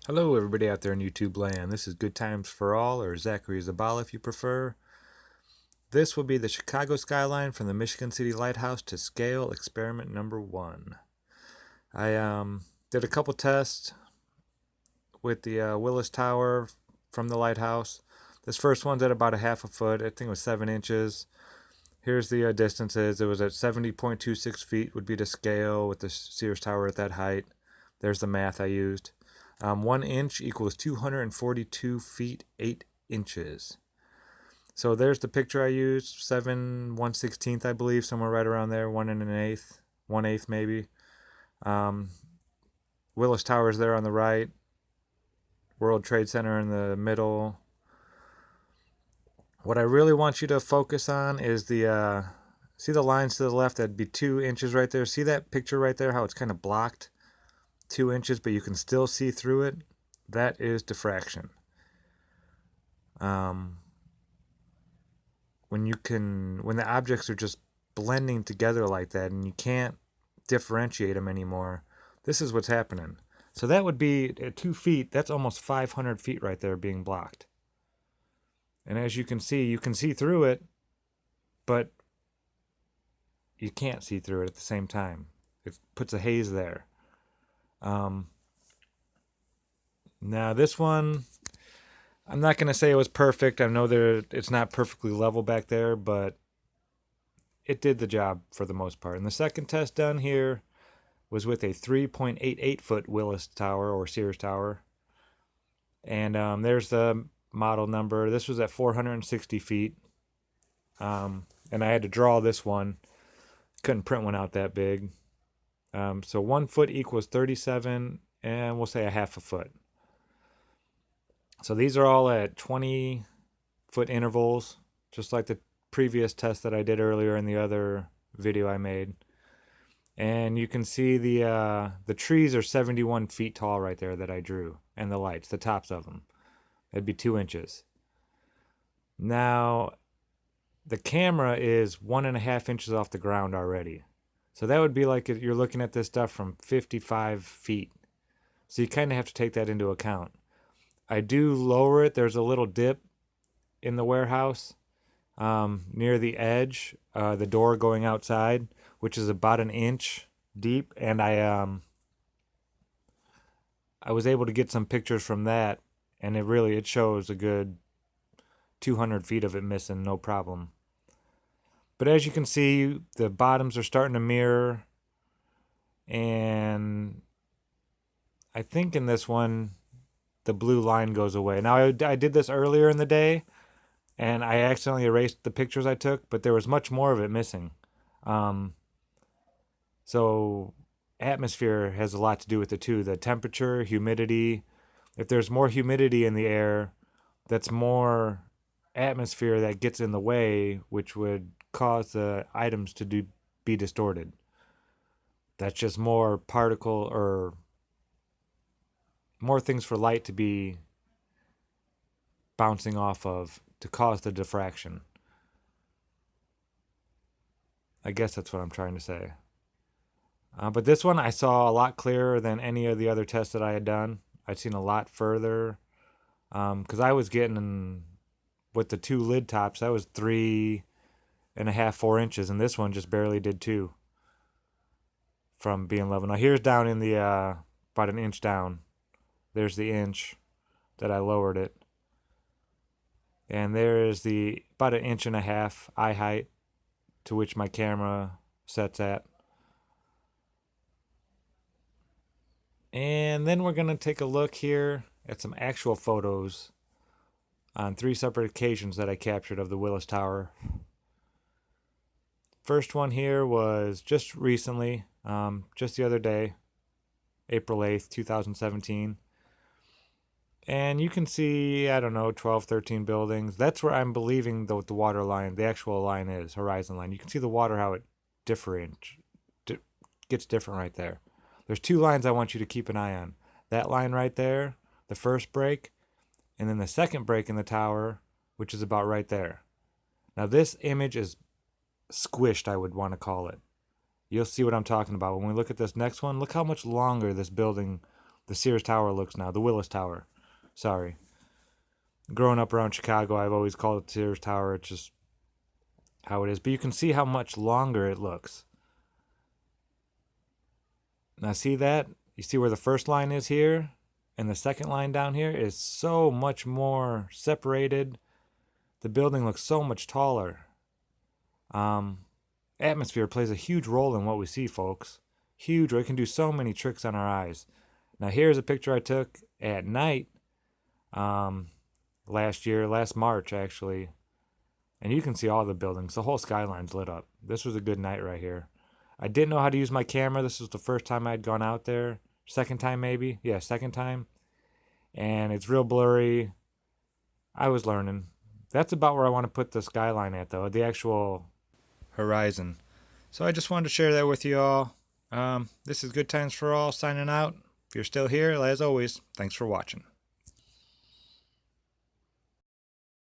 Hello, everybody out there in YouTube land. This is Good Times for All, or Zachary Zabala if you prefer. This will be the Chicago skyline from the Michigan City Lighthouse to scale experiment number 1. I did a couple tests with the Willis Tower from the lighthouse. This first one's at about a half a foot. I think it was 7 inches. Here's the distances. It was at 70.26 feet would be to scale with the Sears Tower at that height. There's the math I used. 1 inch equals 242 feet 8 inches. So there's the picture I used, 7/1/16, I believe, somewhere right around there, 1/8 maybe. Willis Tower is there on the right, World Trade Center in the middle. What I really want you to focus on is see the lines to the left, that'd be 2 inches right there. See that picture right there, how it's kind of blocked? 2 inches, but you can still see through it. That is diffraction. When the objects are just blending together like that and you can't differentiate them anymore, this is what's happening. So that would be at 2 feet, that's almost 500 feet right there being blocked. And as you can see through it, but you can't see through it at the same time. It puts a haze there. Now this one, I'm not going to say it was perfect. I know it's not perfectly level back there, but it did the job for the most part. And the second test done here was with a 3.88 foot Willis Tower or Sears Tower. And there's the model number. This was at 460 feet. And I had to draw this one. Couldn't print one out that big. So 1 foot equals 37, and we'll say a half a foot. So these are all at 20-foot intervals, just like the previous test that I did earlier in the other video I made. And you can see the trees are 71 feet tall right there that I drew, and the lights, the tops of them. That'd be 2 inches. Now, the camera is 1.5 inches off the ground already. So that would be like you're looking at this stuff from 55 feet. So you kind of have to take that into account. I do lower it. There's a little dip in the warehouse near the edge, the door going outside, which is about 1 inch deep. And I was able to get some pictures from that, and it shows a good 200 feet of it missing, no problem. But as you can see, the bottoms are starting to mirror, and I think in this one, the blue line goes away. Now, I did this earlier in the day, and I accidentally erased the pictures I took, but there was much more of it missing. So atmosphere has a lot to do with it too. The temperature, humidity. If there's more humidity in the air, that's more atmosphere that gets in the way, which would cause the items to be distorted. That's just more particle or more things for light to be bouncing off of to cause the diffraction. I guess that's what I'm trying to say. But this one I saw a lot clearer than any of the other tests that I had done. I'd seen a lot further. Because I was getting, with the 2 lid tops, that was 3.5, 4 inches. And this one just barely did 2 from being level. Now here's down in the, about 1 inch down. There's the inch that I lowered it. And there is the about 1.5 inch eye height to which my camera sets at. And then we're going to take a look here at some actual photos on 3 separate occasions that I captured of the Willis Tower. First one here was just recently, just the other day, April 8th, 2017. And you can see, I don't know, 12, 13 buildings. That's where I'm believing the water line, the actual line is, horizon line. You can see the water, how it gets different right there. There's 2 lines I want you to keep an eye on. That line right there, the first break, and then the second break in the tower, which is about right there. Now this image is squished, I would want to call it. You'll see what I'm talking about. When we look at this next one, look how much longer this building the Sears Tower looks now, the Willis Tower. Sorry. Growing up around Chicago, I've always called it Sears Tower. It's just how it is. But you can see how much longer it looks. Now see that? You see where the first line is here? And the second line down here is so much more separated. The building looks so much taller. Atmosphere plays a huge role in what we see, folks. Huge. It can do so many tricks on our eyes. Now here's a picture I took at night last March actually. And you can see all the buildings. The whole skyline's lit up. This was a good night right here. I didn't know how to use my camera. This was the first time I'd gone out there. Second time maybe. Yeah, second time. And it's real blurry. I was learning. That's about where I want to put the skyline at though. The actual horizon. So I just wanted to share that with you all. This is Good Times for All signing out. If you're still here, as always, thanks for watching.